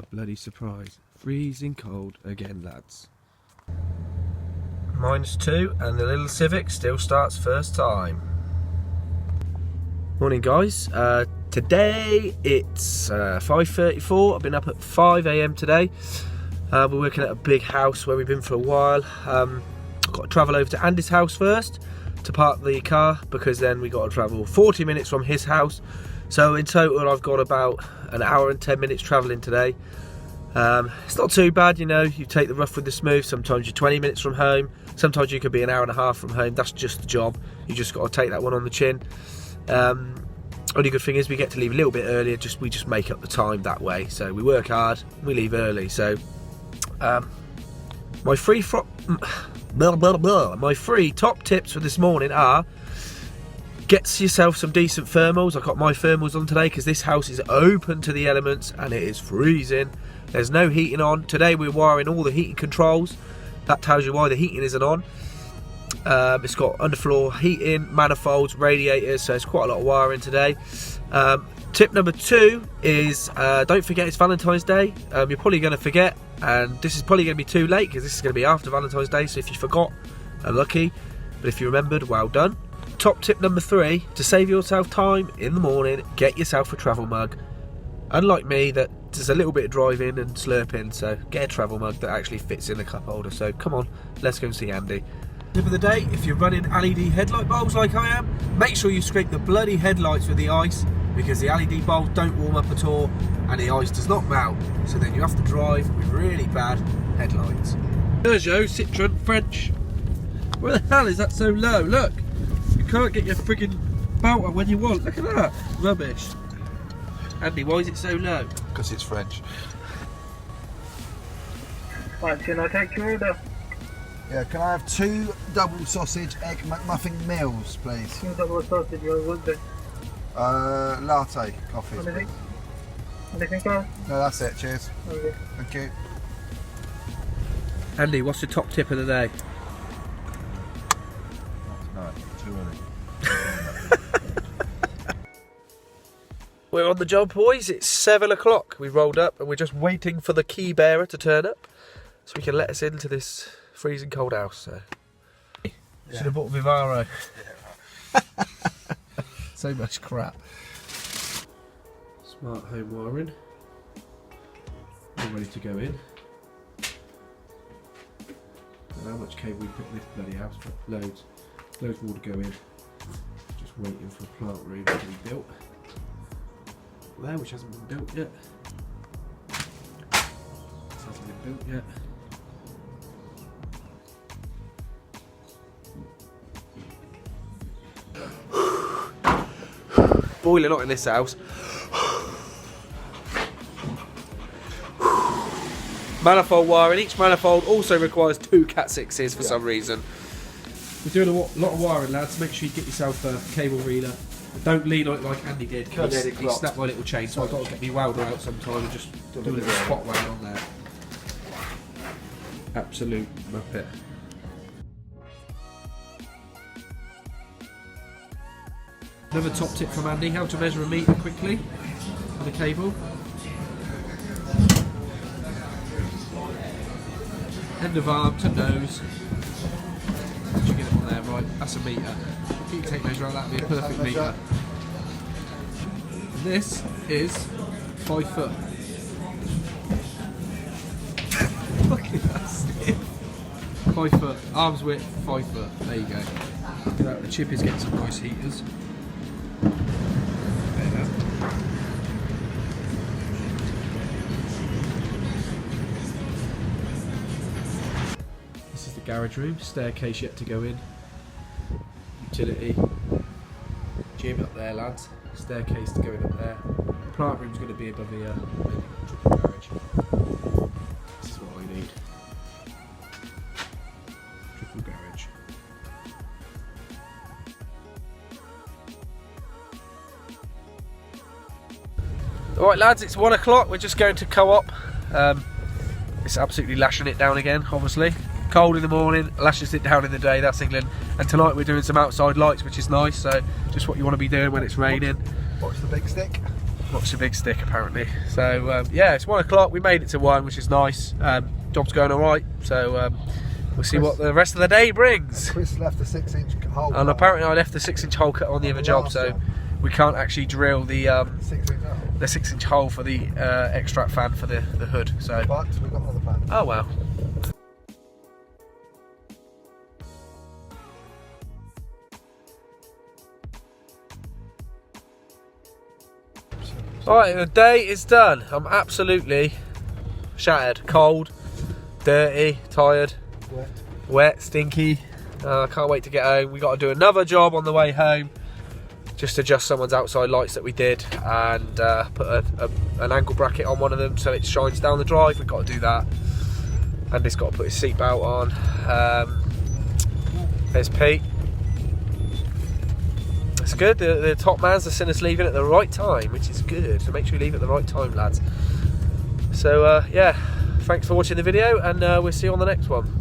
a bloody surprise. Freezing cold again, lads. -2 and the little Civic still starts first time. Morning guys, today it's 5:34. I've been up at 5 AM today. We're working at a big house where we've been for a while. I've got to travel over to Andy's house first to park the car, because then we got to travel 40 minutes from his house. So in total I've got about an hour and 10 minutes travelling today. It's not too bad, you know, you take the rough with the smooth. Sometimes you're 20 minutes from home, sometimes you could be an hour and a half from home. That's just the job, you just got to take that one on the chin. Only good thing is we get to leave a little bit earlier, we just make up the time that way. So we work hard, we leave early. So my three top tips for this morning are: get yourself some decent thermals. I've got my thermals on today because this house is open to the elements and it is freezing. There's no heating on. Today we're wiring all the heating controls. That tells you why the heating isn't on. It's got underfloor heating, manifolds, radiators, so it's quite a lot of wiring today. Tip number 2 is don't forget it's Valentine's Day. You're probably going to forget, and this is probably going to be too late because this is going to be after Valentine's Day, so if you forgot, unlucky, but if you remembered, well done. Top tip number 3, to save yourself time in the morning, get yourself a travel mug. Unlike me, that there's a little bit of driving and slurping, so get a travel mug that actually fits in the cup holder. So come on, let's go and see Andy. Tip of the day: if you're running LED headlight bulbs like I am, make sure you scrape the bloody headlights with the ice, because the LED bulbs don't warm up at all and the ice does not melt, so then you have to drive with really bad headlights. Peugeot Citroën French. Where the hell is that so low? Look, you can't get your friggin' belt on when you want. Look at that, rubbish. Andy, why is it so low? Because it's French. Right, can I take your order? Yeah, can I have 2 double sausage egg McMuffin meals, please? 2 double sausage, what was it? Latte coffee. Anything? Anything else? No, that's it, cheers. Okay. Thank you. Andy, what's the top tip of the day? Not tonight, too early. We're on the job, boys. It's 7 o'clock. We rolled up and we're just waiting for the key bearer to turn up so we can let us into this freezing cold house. So should have bought Vivaro. So much crap. Smart home wiring. All ready to go in. I don't know how much cable we put in this bloody house, but loads. Loads more to go in. Just waiting for a plant room to be built. There, which hasn't been built yet. This hasn't been built yet. Boiler not in this house. Manifold wiring. Each manifold also requires 2 Cat 6s for some reason. We're doing a lot of wiring, lads. Make sure you get yourself a cable reeler. Don't lean on it like Andy did. He snapped my little chain, so I've got to get my welder out sometime and just do a little spot weld on there. Absolute muppet. Another top tip from Andy: how to measure a metre quickly on a cable. End of arm to nose. Once you get it on there, right, that's a metre. If you can take measure out, that would be a perfect metre. And this is 5 foot. Look at that stiff. 5 foot, arms width, 5 foot. There you go. Look at that, the chip is getting some nice heaters. This is the garage room, staircase yet to go in. Utility. Gym up there, lads. Staircase to go in up there. The plant room's going to be above here. Triple garage. This is what I need. Triple garage. Alright lads, it's 1 o'clock. We're just going to co-op. It's absolutely lashing it down again, obviously. Cold in the morning, lashes it down in the day, that's England. And tonight we're doing some outside lights, which is nice, so just what you want to be doing when it's raining. Watch the big stick. Not so big stick apparently. So yeah, it's 1 o'clock. We made it to 1, which is nice. Job's going all right. So we'll see what the rest of the day brings. Chris left the 6-inch hole. And apparently I left the 6-inch hole cut on the other job, so we can't actually drill the 6-inch hole for the extract fan for the hood. So, but we've got another fan. Oh well. Alright, the day is done. I'm absolutely shattered. Cold, dirty, tired, wet, stinky. I can't wait to get home. We got to do another job on the way home. Just adjust someone's outside lights that we did and put an ankle bracket on one of them so it shines down the drive. We've got to do that. And he's got to put his seatbelt on. There's Pete. It's good, the top man's seen us leaving at the right time, which is good, so make sure you leave at the right time, lads. So yeah, thanks for watching the video, and we'll see you on the next one.